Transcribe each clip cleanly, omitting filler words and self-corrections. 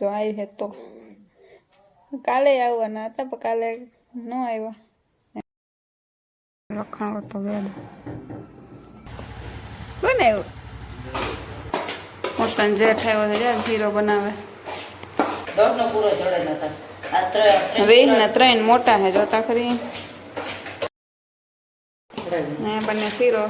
જો આવી હે તો કાલે આવવાના હતા પણ કાલે ન આવ્યા. લખાણો તો વેદ બનાવ્યો મોટા જેઠ આવ્યો છે જ્યારે શીરો બનાવે. દોઢનો પૂરો જોડે નતા આ વેહના 3 મોટા હે જોતા ખરી ને બંને શીરો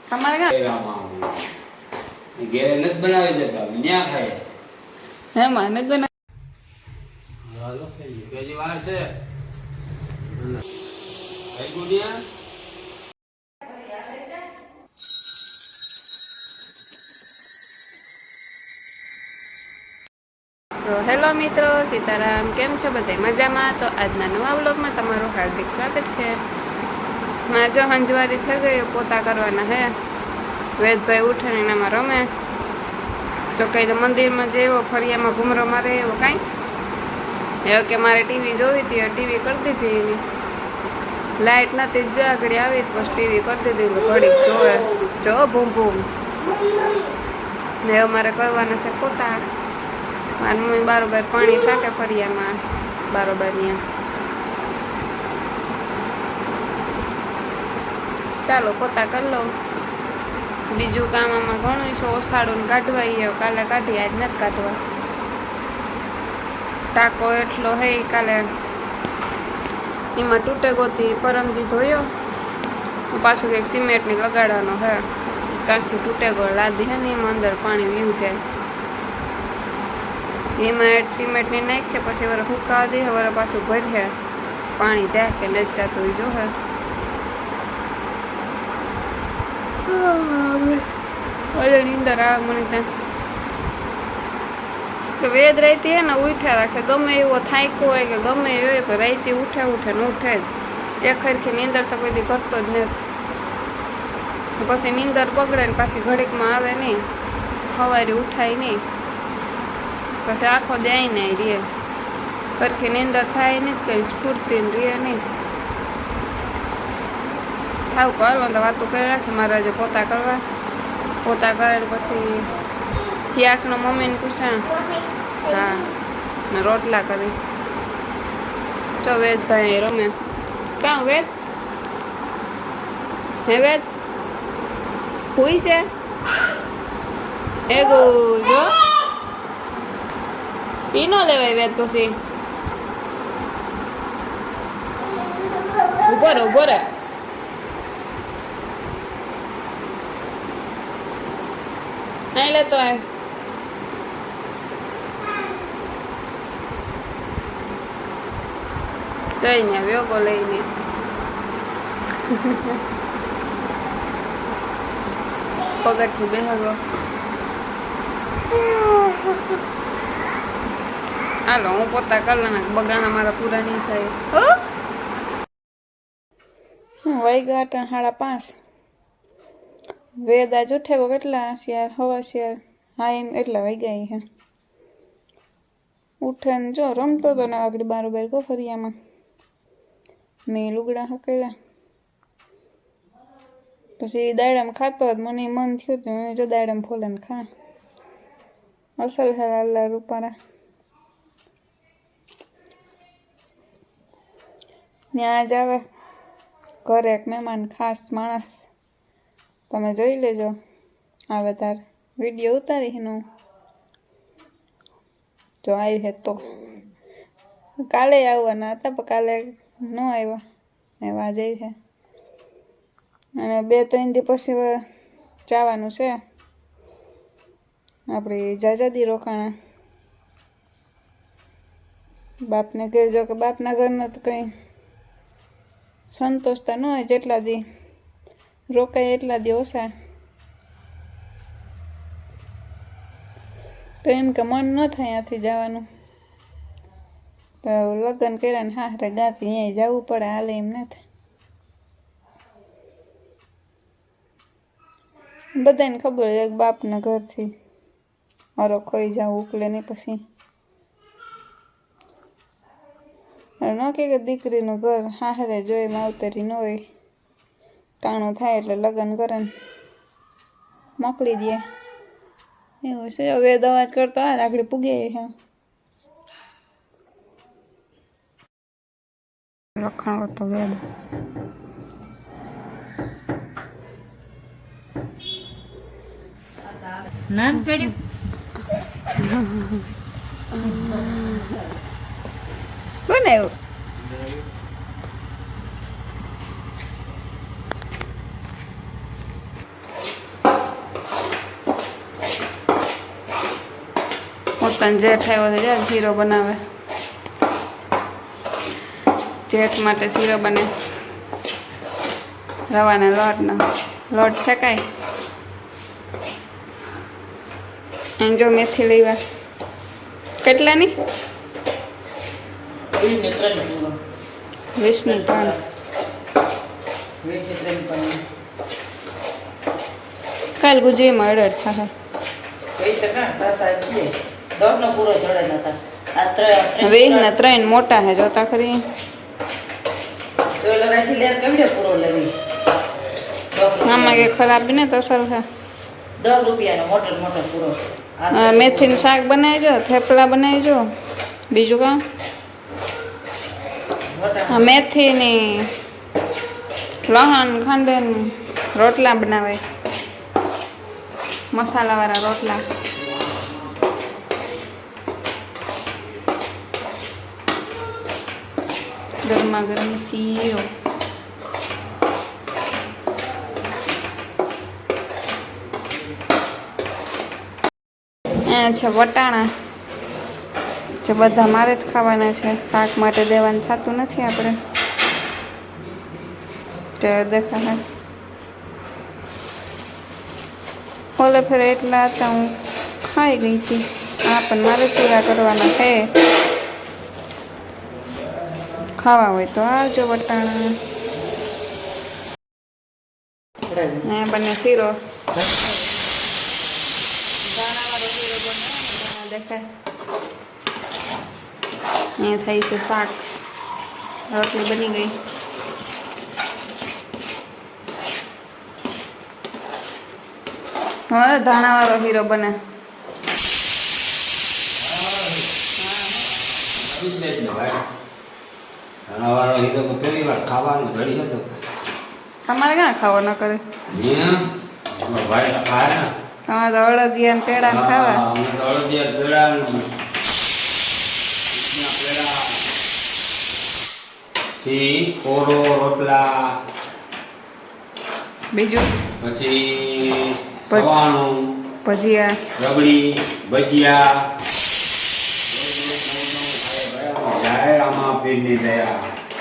તમારે ઘેરે નથી બનાવી દેતા ન્યા ખાય હેમાં નથી બનાવી બીજી વાર છે કઈ ગુડિયા હેલો મિત્રો, સીતારામ. કેમ છો બધા? મજામાં? તો આજના નવા વ્લોગમાં તમારું હાર્દિક સ્વાગત છે. મારે જો હંજવારી થઈ ગઈ, પોતા કરવાના હે. વેદભાઈ ઉઠે એનામાં રમે. જો કંઈ મંદિરમાં જેવો ફરિયામાં ઘૂમરો મારે એવો કાંઈ એવું કે મારે ટીવી જોવી હતી, ટીવી કરી દીધી એની લાઇટ નથી જો આગળ આવી બસ ટીવી કરી દીધી ઘડીક જોવે જો ભૂમ ભૂમ ને એવું મારે કરવાના છે પોતા. મારી મમ્મી બારોબાર પાણી સાકે ફરિયામાં બારોબાર ત્યાં. ચાલો પોતા કરી લઉં. બીજું કામ આમાં ઘણું છે, ઓસાડું કાઢવા એ કાલે કાઢી, આજ નથી કાઢવા. ટાંકો એટલો હે કાલે એમાં તૂટે ગોતી પરમદી ધોયો, પાછું કંઈક સિમેન્ટની લગાડવાનો હે. કાંકથી તૂટે ગો લાદી હે ને એમાં અંદર પાણી વીવું જાય. એમાં સિમેન્ટની નાખીએ પછી વરે હુકાવા દે, વરે પાછું ભરીએ પાણી જાય કે નથી જતું એ જો હે. નીંદર આવે મને ત્યાં તો વેદ રાઈતી હે ને ઉઠ્યા રાખે, ગમે એવો થાક્યો હોય કે ગમે એવો હોય પણ રાઈતી ઉઠે ને ઉઠે જ. એક ખરખી નીંદર તો કોઈ દી કરતો જ નથી. પછી નીંદર બગડે ને પાછી ઘડીકમાં આવે નહીં, સવારે ઉઠાય નહીં, પછી આખો દે ને રે સરખી નીંદર થાય નહીં, કંઈ સ્ફૂર્તિ રહે નહીં. ખાવ હાલો તો વાતો કરી રાખે. મારે આજે પોતા કરવા, પોતા કરે પછી યાકનો મમ્મીને પૂછા, હા ને રોટલા કરી. તો વેદભાઈ રમે. કાં વેદ હે વેદ હુઈ છે એવું જો પી નો લેવાય વેદ. પછી ઉભો રે નહીં લેતો આ જઈને વ્યોગો લઈને પગથિયું બેહગો. હાલો હું પોતા કરવાના, બગાના મારા પૂરા નહીં થાય. વાગ્યા હતા 5:30. વેદ આજ ઉઠે કેટલા શિયાર હવા શિયાર હા એમ એટલા વાગ્યા હે. ઉઠે ને જો રમતો હતો ને આગળ બારોબાર ગો ફરિયામાં. મેં લુગડા હકેલા પછી દાડામાં ખાતો હતો. મને મન થયું હતું મેં જો દાડામાં ફોલાને ખા. અસલ હે લાલા રૂપારા. ત્યાં જ આવે ઘરે એક મહેમાન, ખાસ માણસ. તમે જોઈ લેજો આવે તાર વિડીયો ઉતારી એનું. જો આવી હે તો કાલે આવવાના હતા પણ કાલે ન આવ્યા એવા જ છે. અને 2-3 દી પછી જવાનું છે આપણી જાજાદી રોકાણા. બાપને કહેજો કે બાપના ઘરનો તો કંઈ સંતોષતા ન હોય, જેટલા દી રોકાય એટલા દી ઓછા. તો એમ કે મન ન થાય ત્યાંથી જવાનું. તો લગ્ન કર્યા ને હારે ગાતી અહીંયા જવું પડે, હાલે એમ નથી. બધાને ખબર એક બાપના ઘરથી મારો ખોઈ જાવ ઉકલે નહીં. પછી ન કે દીકરીનું ઘર હારે જોઈ માવતરી ન હોય ટાણું થાય એટલે લગ્ન કરે ને મોકલી દે એવું છે. વેદ અવાજ કરતો આ આગળ પૂગે છે. લખાણો તો વેદ નાન પડ્યું બનાવ્યું. પોતાને જેઠ આવ્યો છે જ્યારે શીરો બનાવે. જેઠ માટે શીરો બને. રવાના લોટનો લોટ શેકાય. અહીં જો મેથી લેવા કેટલાની 20 ને 3 પૂરો 20ની 3 20 ને 3 પણ કાલ ગુજરીમાં અડર થાય. 20% તાતા છે દોઢનો પૂરો ચડે નતા આ 20 ને 3 મોટા હે જોતા ખરી. તો લગાથી લેર કેવડે પૂરો લેવી આમાં કે ખરાબ બી ને તો અસર છે. 10 રૂપિયાનો મોટો પૂરો મેથીનું શાક બનાવજો, થેપલા બનાવજો. બીજું કામ મેથીની લહણ ખાંડન રોટલા બનાવે. મસાલાવાળા રોટલા. ગરમા ગરમ શીરો. છે વટાણા જે બધા મારે જ ખાવાના છે. શાક માટે દેવાનું થતું નથી આપણે. તે દેખાય ઓલે ફેર એટલા હતા હું ખાઈ ગઈ હતી. આ પણ મારે પૂરા કરવાના છે. ખાવા હોય તો આવજો વટાણા. ને બને શીરો દાણાવાળો શીરો બને દેખાય. અહીંયા થઈ છે શાક. રોટલી બની ગઈ. હવે ધાણાવાળો શીરો બને. ધાણાવાળો હીરો તો પહેલી વાર ખાવાનું ઘડી હતો. તમારે ક્યાં ખાવો ન કરે? ભાઈ ખાય ને તમારે તો અડદિયા પેડા ખાવા. અમે તો અડદિયા પેડા પછી કોરો રોટલા બીજું પછી સવાણું ભજીયા રબડી ભજીયા જય રામા પીરની દયા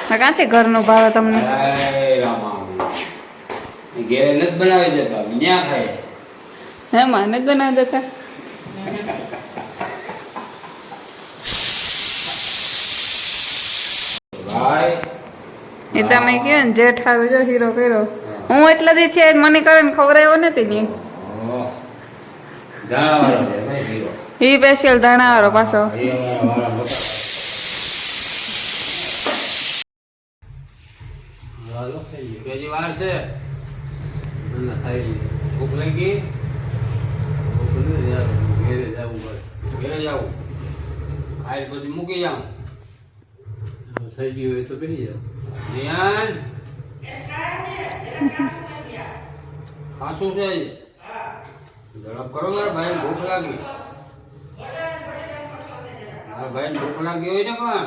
ક્યાંથી ઘરનું ભાવે તમને? જય રામા ઘેરે નથી બનાવી દેતા ત્યાં ખાય. એમાં નથી બનાવી દેતા. ભાઈ એ તમે કહો ને જેઠ હારું જો હીરો કર્યો. હું એટલા દી થી મને કરે ને ખવડાવ્યો નથી ને. ધાણાવાળો છે ભાઈ હીરો. એ સ્પેશિયલ ધાણાવાળો પાછો. બીજી વાર છે ભૂખ લાગી ઘેરે જવું ખાઈ પછી મૂકી જાઉં થઈ ગયું હોય તો કરી જાવ. ખાસું છે ઝડપ કરો મારા ભાઈ ભૂખ લાગી. મારા ભાઈ ભૂખ લાગી હોય ને પણ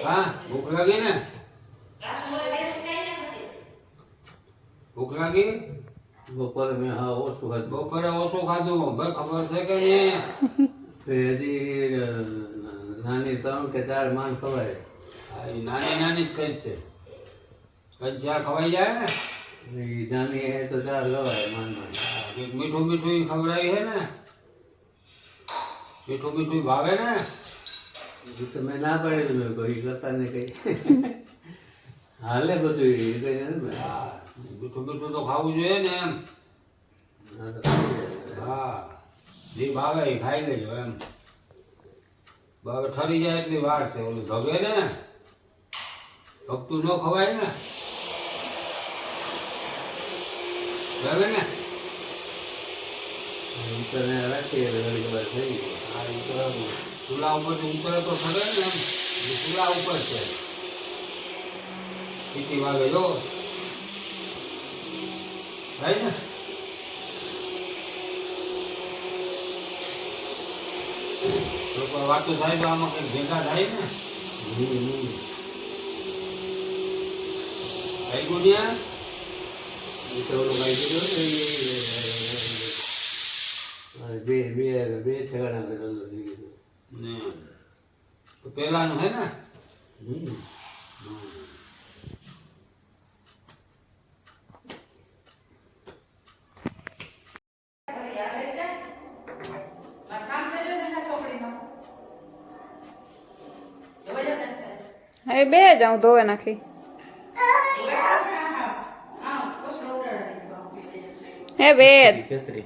હા ભૂખ લાગી ને ભૂખ લાગી. બપોરે મેં હા ઓછું ખાધું. બપોરે ઓછું ખાધું ભાઈ ખબર છે કે નહીં? હજી નાની 3 કે 4 માન ખવાય. હા, એ નાની નાની જ કઈ છે કઈ ચાર ખવાઈ જાય ને. એ નાની હે તો 4 ખવાય માન. એક મીઠું મીઠું ખવડાવી છે ને મીઠું મીઠું ભાવે ને. એ તો મેં ના પાડેલું મેં કોઈ કરતા ને કઈ હાલે બધું એ કઈ નથી. હા, મીઠું મીઠું તો ખાવું જોઈએ ને એમ. હા જે ભાવે એ ખાઈ લેજો એમ. હવે ઠરી જાય એટલી વાર છે. ઓલું ભગે ને ભગતું ન ખવાય ને. બરાબર ને તને રાખીએ એટલે ઘડી વાર થઈ ગઈ. આ ઈ તો ચૂલા ઉપરથી ઉતરે તો ખરે ને એમ ઈ ચૂલા ઉપર છે સીટી વાગે જો થાય ને લોકો વાતો થાય તો આમાં કંઈક ભેગા થાય ને ભાઈ ગુડિયા એ તો ઓલું કાંઈ કીધું ને બે બે બે ઠેકાણા આપણે ચાલુ થઈ ગયું. ને તો પેલાનું હે ને હવે બે જાઉં ધોવે નાખી હે બેદ છત્રી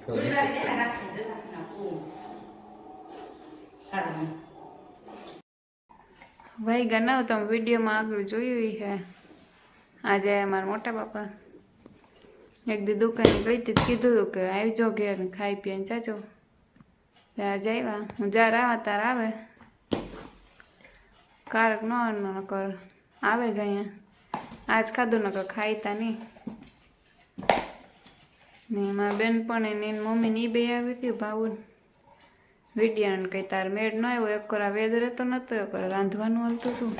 ભાઈ ગણાવ તમે વિડીયોમાં આગળ જોયું છે આજે મારા મોટા બાપા એક દી દુકાને ગઈ હતી તો કીધું હતું કે આવજો ઘેર ને ખાઈ પીને જાજો ત્યાં જ આવ્યા હું જ્યારે આવે ત્યારે આવે કારક ન કર આવે જ અહીંયા આજ ખાધું ન કર ખાઈતા નહીં ને મારા બેનપણ એની મમ્મીને એ બે આવી હતી ભાવું વિડિયાને કંઈ તાર મેળ ન આવ્યો એક કરા વેદ રહેતો નહોતો એક કરા રાંધવાનું હાલતું હતું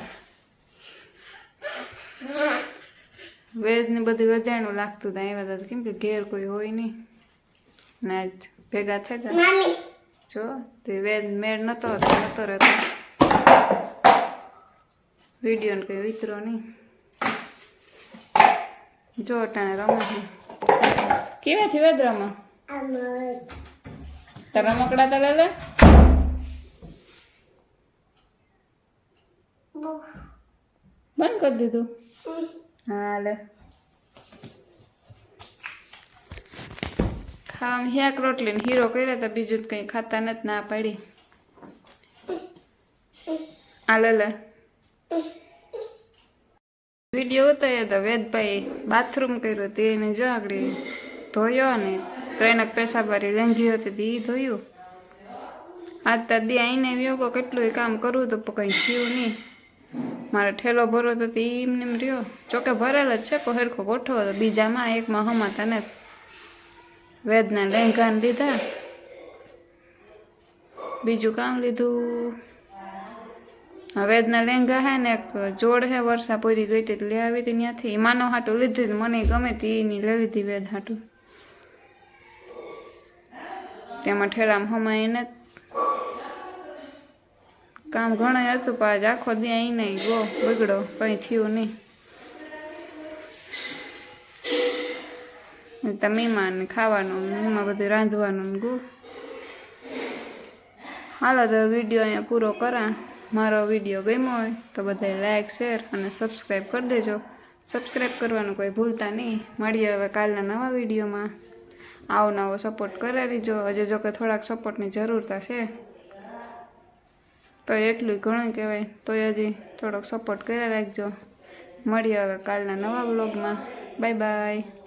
વેદને બધું અજાણું લાગતું હતું આવ્યા હતા કેમ કે ઘેર કોઈ હોય નહીં ને આજ ભેગા થયા જો તે વેદ મેળ નહોતો રહેતો વિડીયોને કંઈ વિતરો નહીં જો અટાણે રમે છે કેવાથી વેદ રમે તારા રમકડા તો લે બંધ કરી દીધું હા લે ખાવામાં હેક રોટલી ને હીરો કર્યા હતા બીજું કંઈ ખાતા નથી ના પાડી આ લે વિડીયો ઉતાર્યો તો વેદભાઈ બાથરૂમ કર્યું હતું એને જો આગળ ધોયો ને ત્રણક પેશાબારી લેંઘી હતી એ ધોયું આજ તાર દી આઈને વ્યો કેટલું કામ કરવું તો કંઈ થયું નહીં મારે ઠેલો ભરો તો એમને એમ રહ્યો ચોકે ભરેલ જ છે કોઈ હરખો ગોઠવો તો બીજામાં એકમાં હમાતા ને વેદના લેંઘાને દીધા બીજું કામ લીધું વેદના લેંઘા હે ને એક જોડ હે વર્ષા પૂરી ગઈ હતી લઈ આવી હતી ત્યાંથી માનો હાટું લીધી મને ગમે તે એની લઈ લીધી વેદ હાટું તેમાં ઠેલામાં હમાય ને કામ ઘણું હતું પાછ આખો દી અહીં નહીં ગો બગડો કંઈ થયું નહીં તમીમાં ને ખાવાનું ને એમાં બધું રાંધવાનું ને ગો હાલો તો વિડીયો અહીંયા પૂરો કરા મારો વિડીયો ગમ્યો હોય તો બધાય લાઈક શેર અને સબસ્ક્રાઈબ કરી દેજો સબસ્ક્રાઈબ કરવાનું કોઈ ભૂલતા નહીં મળીએ હવે કાલના નવા વિડીયોમાં આવો નવો સપોર્ટ કરાવીજો હજી જો કે થોડાક સપોર્ટની જરૂરતા છે તો એટલું ઘણું કહેવાય તો હજી થોડોક સપોર્ટ કરી રાખજો મળીએ હવે કાલના નવા વ્લોગમાં બાય બાય